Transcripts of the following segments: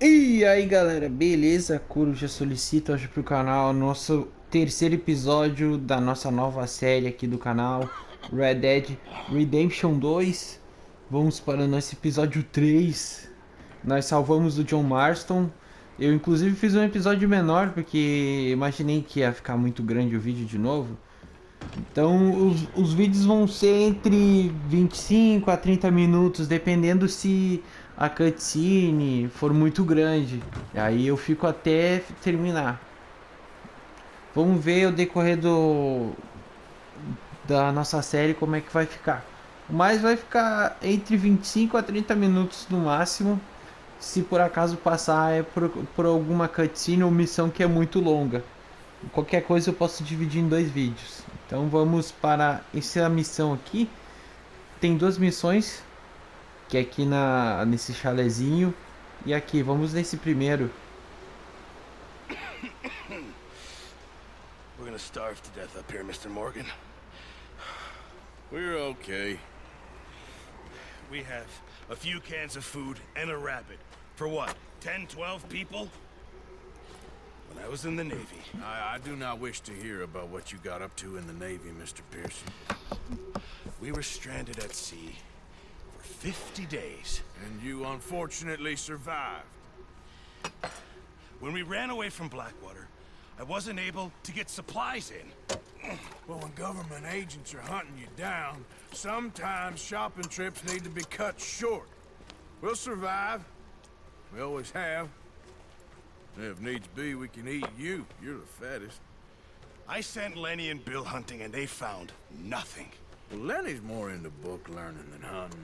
E aí galera, beleza? Kuro já solicita hoje pro canal nosso terceiro episódio da nossa nova série aqui do canal, Red Dead Redemption 2. Vamos para o nosso episódio 3. Nós salvamos o John Marston. Eu inclusive fiz um episódio menor porque imaginei que ia ficar muito grande o vídeo de novo. Então os vídeos vão ser entre 25 a 30 minutos, dependendo se a cutscene for muito grande. Aí eu fico até terminar. Vamos ver o decorrer da nossa série como é que vai ficar. Mas vai ficar entre 25 a 30 minutos no máximo. Se por acaso passar é por alguma cutscene ou missão que é muito longa. Qualquer coisa eu posso dividir em dois vídeos. Então vamos para essa missão aqui. Tem duas missões, que é aqui nesse chalezinho e aqui. Vamos nesse primeiro. We're gonna starve to death up here, Mr. Morgan. We're okay. We have a few cans of food and a rabbit. For what, 10, 12 people? When I was in the Navy. I do not wish to hear about what you got up to in the Navy, Mr. Pearson. We were stranded at sea for 50 days. And you unfortunately survived. When we ran away from Blackwater, I wasn't able to get supplies in. Well, when government agents are hunting you down, sometimes shopping trips need to be cut short. We'll survive. We always have. If needs be, we can eat you. You're the fattest. I sent Lenny and Bill hunting and they found nothing. Well, Lenny's more into book learning than hunting.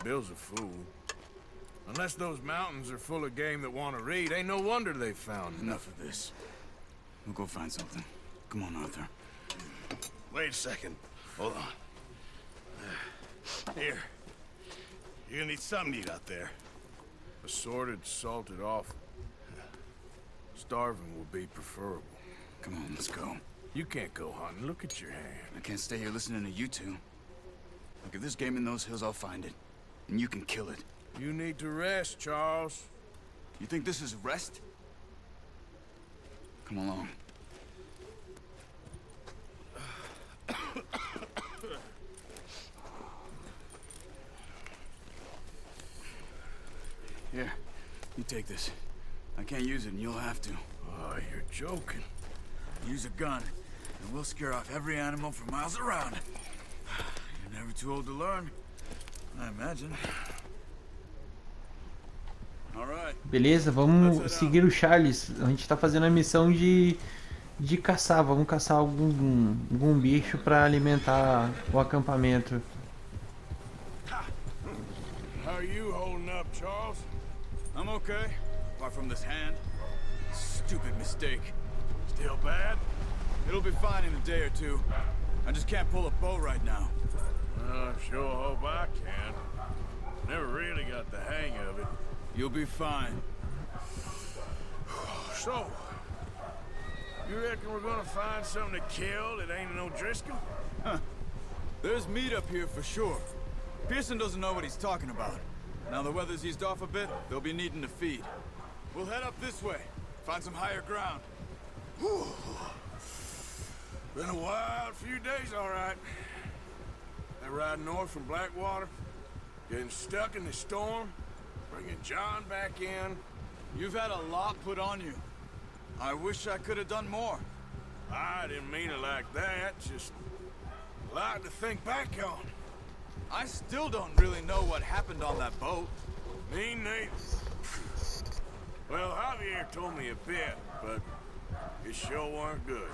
Bill's a fool. Unless those mountains are full of game that want to read, ain't no wonder they found Enough of this. We'll go find something. Come on, Arthur. Wait a second. Hold on. Here. You're gonna need something to eat out there. assorted, salted offal. Starving will be preferable. Come on, let's go. You can't go hunting. Look at your hand. I can't stay here listening to you two. Look, if there's game in those hills, I'll find it. And you can kill it. You need to rest, Charles. You think this is rest? Come along. Here, you take this. I can't use it, and you'll have to. Oh, you're joking. Use a gun, and we'll scare off every animal for miles around. You're never too old to learn, I imagine. All right. Beleza, vamos seguir o Charles. A gente tá fazendo a missão de caçar. Vamos caçar algum bicho para alimentar o acampamento. How are you holding up, Charles? I'm okay, apart from this hand. Stupid mistake. Still bad? It'll be fine in a day or two. I just can't pull a bow right now. Well, I sure hope I can. Never really got the hang of it. You'll be fine. So, you reckon we're gonna find something to kill that ain't no Driscoll? Huh. There's meat up here for sure. Pearson doesn't know what he's talking about. Now the weather's eased off a bit, they'll be needing to feed. We'll head up this way, find some higher ground. Whew. Been a wild few days, all right. That ride north from Blackwater, getting stuck in the storm, bringing John back in. You've had a lot put on you. I wish I could have done more. I didn't mean it like that, just a lot to think back on. I still don't really know what happened on that boat. Me neither. Well, Javier told me a bit, but it sure weren't good.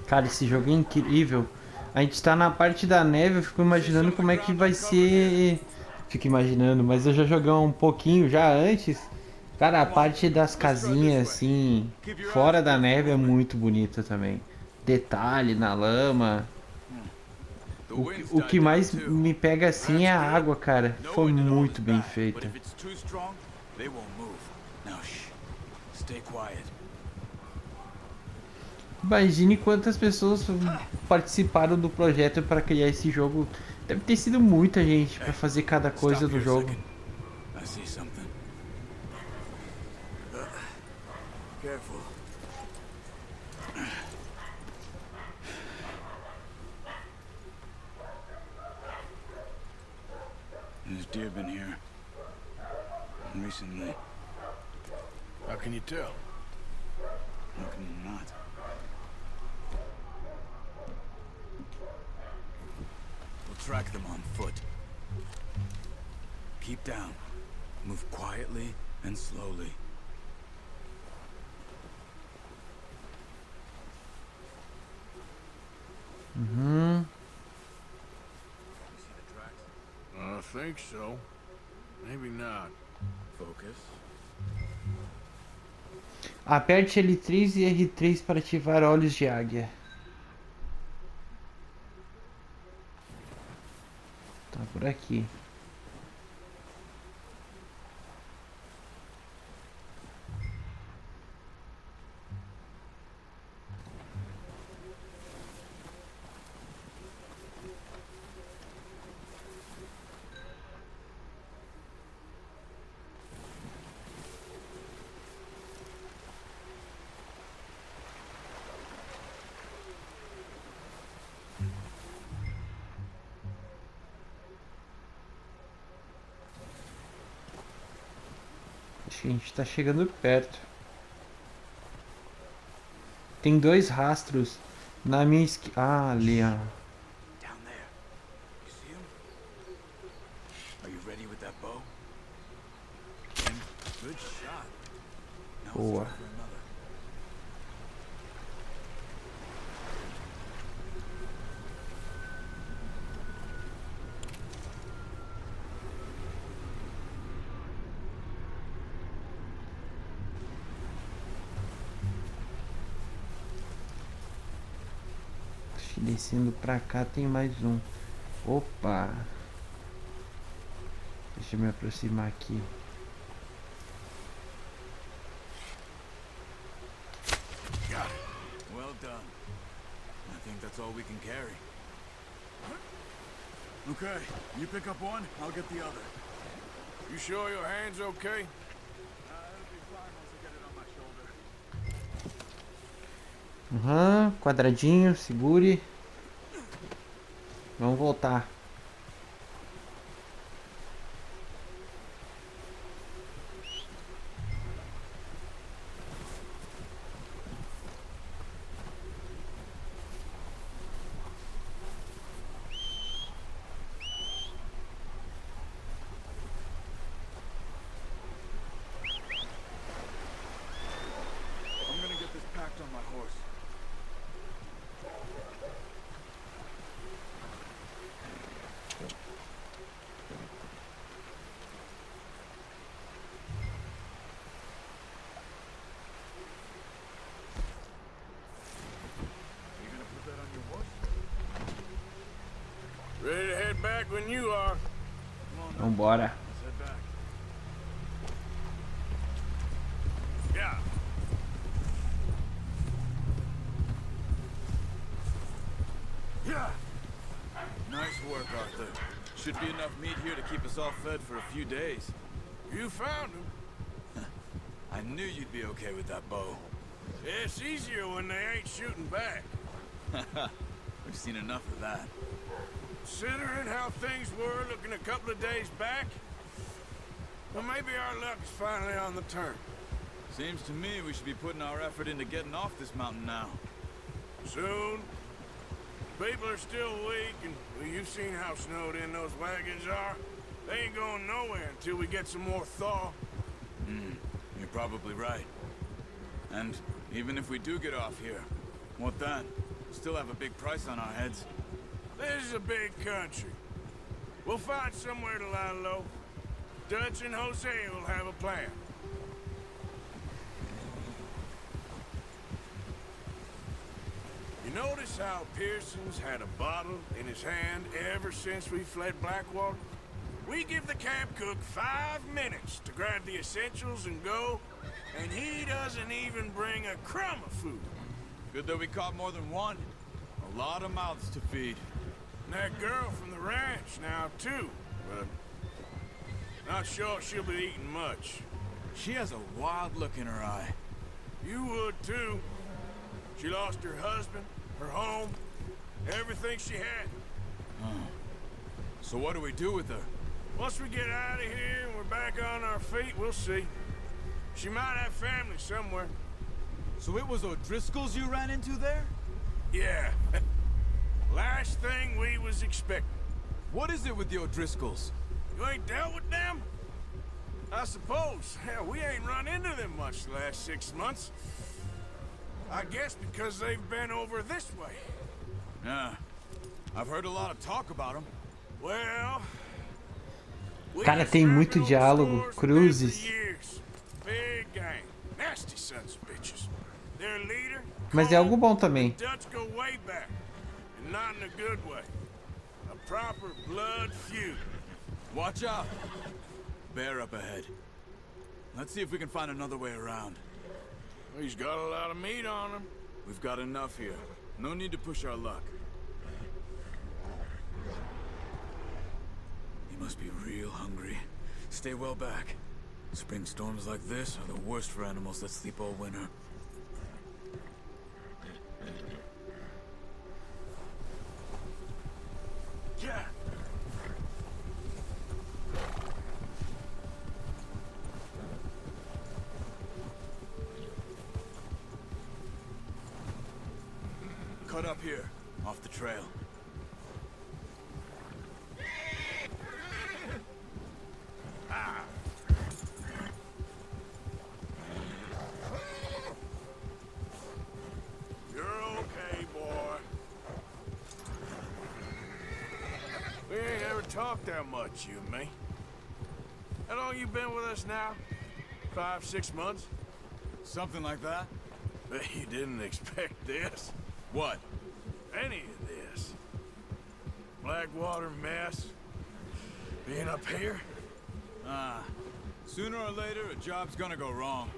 Cara, esse jogo é incrível. A gente tá na parte da neve, eu fico imaginando como é que vai ser. Fico imaginando, mas eu já joguei um pouquinho já antes. Cara, a parte das casinhas assim, fora da neve é muito bonita também. Detalhe na lama. O que mais me pega assim é a água, cara. Foi muito bem feita. Imagine quantas pessoas participaram do projeto para criar esse jogo. Deve ter sido muita gente para fazer cada coisa do jogo. Careful. There's deer been here recently. How can you tell? How can you not? We'll track them on foot. Keep down. Move quietly and slowly. I think so. Maybe not. Focus. Aperte L3 e R3 para ativar olhos de águia. Tá por aqui. Acho que a gente tá chegando perto. Tem dois rastros na minha esquerda. Ah, ali, ó. Down there. You see him? Are you ready with that bow? Good shot. Now let's Boa. try for another. Acho que descendo pra cá tem mais um. Opa! Deixa eu me aproximar aqui. Got it. Well done. I think that's all we can carry. Okay, you pick up one, I'll get the other. You sure your hand's okay? It'll be fine once I get it on my shoulder. Quadradinho, segure. Vamos voltar. I'm gonna get this packed on my horse. You gonna put that on your horse? Ready to head back when you are. Come on, then. Vambora. Let's head back. Yeah. Yeah. Nice work, Arthur. Should be enough meat here to keep us all fed for a few days. You found him. I knew you'd be okay with that bow. It's easier when they ain't shooting back. We've seen enough of that. Considering how things were looking a couple of days back, well, maybe our luck is finally on the turn. Seems to me we should be putting our effort into getting off this mountain now. Soon. People are still weak, and well, you've seen how snowed in those wagons are. They ain't going nowhere until we get some more thaw. You're probably right. And even if we do get off here, what then? Still have a big price on our heads. This is a big country. We'll find somewhere to lie low. Dutch and Jose will have a plan. You notice how Pearson's had a bottle in his hand ever since we fled Blackwater? We give the camp cook 5 minutes to grab the essentials and go, and he doesn't even bring a crumb of food. Good that we caught more than one. A lot of mouths to feed. And that girl from the ranch now, too. But not sure she'll be eating much. She has a wild look in her eye. You would, too. She lost her husband, her home, everything she had. So what do we do with her? Once we get out of here and we're back on our feet, we'll see. She might have family somewhere. So it was O'Driscoll's you ran into there? Yeah. Last thing we was expecting. What is it with the O'Driscolls? You ain't dealt with them? I suppose. Hell, we ain't run into them much the last 6 months. I guess because they've been over this way. Yeah. I've heard a lot of talk about them. Well... Cara, tem muito diálogo. Cruzes. Big gang. Nasty sons of bitches. Their leader... Mas é algo bom também. Dutch go way back. And not in a good way. A proper blood feud. Watch out! Bear up ahead. Let's see if we can find another way around. He's got a lot of meat on him. We've got enough here. No need to push our luck. He must be real hungry. Stay well back. Spring storms like this are the worst for animals that sleep all winter. Yeah. Cut up here, off the trail. You're okay, boy. We ain't ever talked that much, you and me. How long you been with us now? 5, 6 months? Something like that? Bet you didn't expect this. What? Any of this. Blackwater mess. Being up here? Sooner or later, a job's gonna go wrong.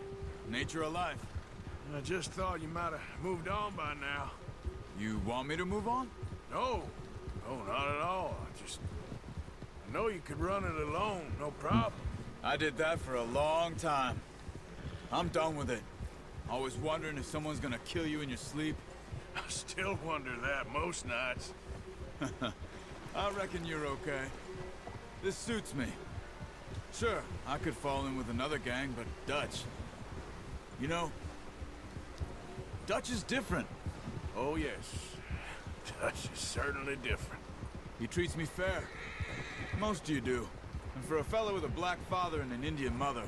Nature of life. I just thought you might have moved on by now. You want me to move on? No. No, not at all. I know you could run it alone, no problem. I did that for a long time. I'm done with it. Always wondering if someone's gonna kill you in your sleep. I still wonder that most nights. I reckon you're okay. This suits me. Sure, I could fall in with another gang, but Dutch... You know, Dutch is different. Oh, yes. Dutch is certainly different. He treats me fair. Most of you do. And for a fellow with a black father and an Indian mother,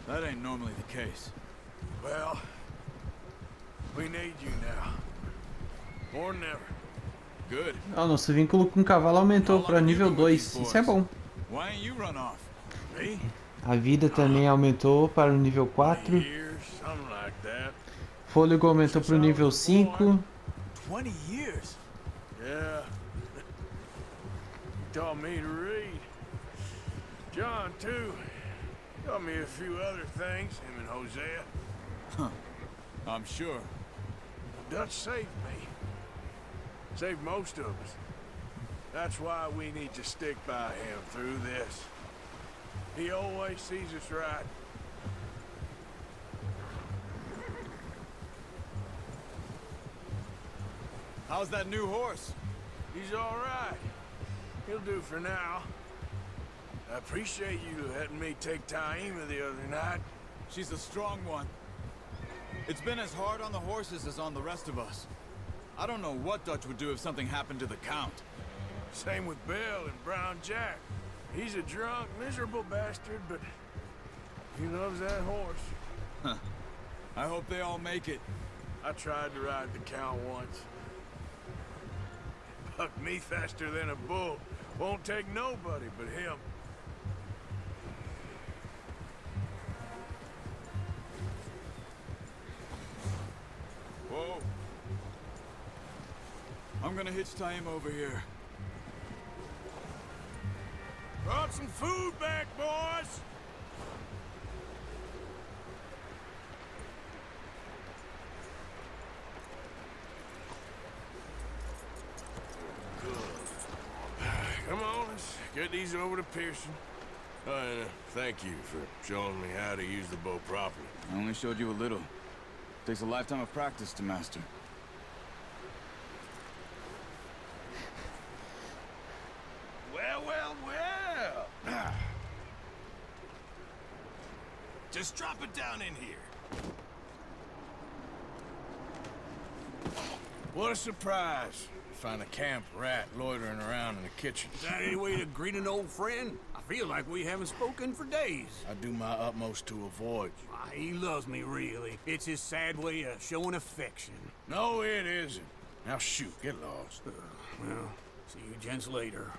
that ain't normally the case. Well, we need you now. More than ever. Good. Ó, nosso vínculo com o cavalo aumentou para nível 2. Isso é bom. Why ain't you run off? Me? A vida também aumentou para o nível 4. Years, something like that. Fôlego aumentou para o nível 5. 20 years? Yeah. He taught me to read. John, too. Taught me a few other things, him and Hosea. Huh. I'm sure. Dutch saved me. Saved most of us. That's why we need to stick by him through this. He always sees us right. How's that new horse? He's all right. He'll do for now. I appreciate you letting me take Taima the other night. She's a strong one. It's been as hard on the horses as on the rest of us. I don't know what Dutch would do if something happened to the Count. Same with Bill and Brown Jack. He's a drunk, miserable bastard, but he loves that horse. Huh. I hope they all make it. I tried to ride the Count once. Buck me faster than a bull. Won't take nobody but him. Whoa. I'm gonna hitch tie him over here. Brought some food back, boys! Come on, let's get these over to Pearson. And thank you for showing me how to use the bow properly. I only showed you a little. Takes a lifetime of practice to master. Well, well, well. Just drop it down in here. What a surprise. Find a camp rat loitering around in the kitchen. Is that any way to greet an old friend? I feel like we haven't spoken for days. I do my utmost to avoid you. Ah, he loves me, really. It's his sad way of showing affection. No, it isn't. Now shoot, get lost. Well, see you gents later.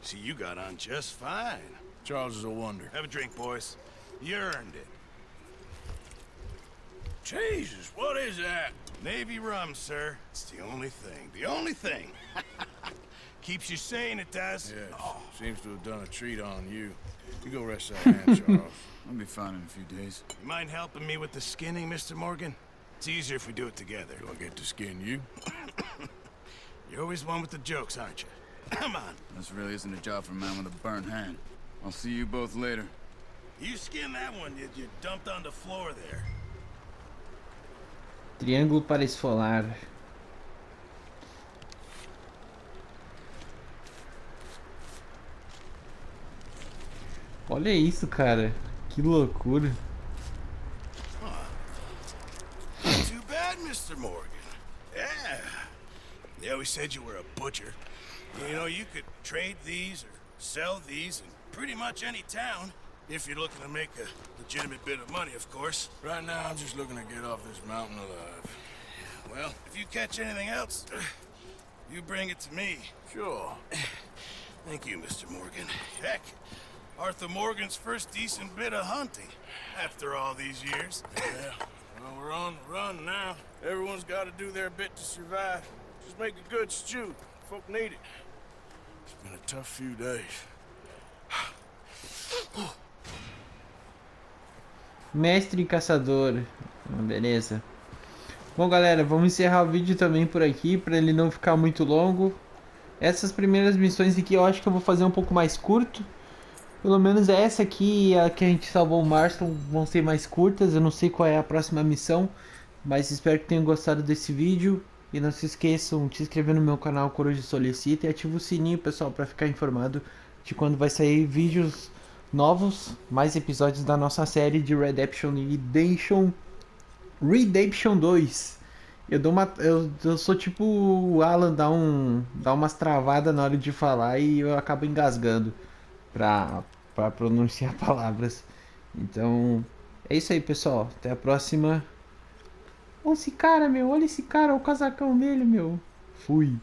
See, you got on just fine. Charles is a wonder. Have a drink, boys. You earned it. Jesus, what is that? Navy rum, sir. It's the only thing. The only thing. Keeps you sane, it does. Yes, seems to have done a treat on you. You go rest that hand, Charles. I'll be fine in a few days. You mind helping me with the skinning, Mr. Morgan? It's easier if we do it together. Do I get to skin you? You're always one with the jokes, aren't you? Come on. This really isn't a job for a man with a burnt hand. I'll see you both later. You skin that one you dumped on the floor there. Triângulo para esfolar. Olha isso, cara. Que loucura. Too bad, Mr. Morgan. Yeah. They always said you were a butcher. You know, you could trade these or sell these in pretty much any town. If you're looking to make a legitimate bit of money, of course. Right now, I'm just looking to get off this mountain alive. Well, if you catch anything else, you bring it to me. Sure. Thank you, Mr. Morgan. Heck, Arthur Morgan's first decent bit of hunting after all these years. Yeah. Well, we're on the run now. Everyone's got to do their bit to survive. Just make a good stew. Folk need it. It's been a tough few days. Mestre e caçador. Beleza. Bom, galera, vamos encerrar o vídeo também por aqui, para ele não ficar muito longo. Essas primeiras missões aqui eu acho que eu vou fazer um pouco mais curto. Pelo menos essa aqui e a que a gente salvou o Marston vão ser mais curtas. Eu não sei qual é a próxima missão, mas espero que tenham gostado desse vídeo. E não se esqueçam de se inscrever no meu canal Coruja Solicita e ativa o sininho, pessoal, para ficar informado de quando vai sair vídeos novos, mais episódios da nossa série de Redemption 2. Eu sou tipo o Alan, dá umas travadas na hora de falar e eu acabo engasgando pra pronunciar palavras. Então é isso aí, pessoal, até a próxima. Olha esse cara, meu, olha esse cara, o casacão dele, meu. Fui.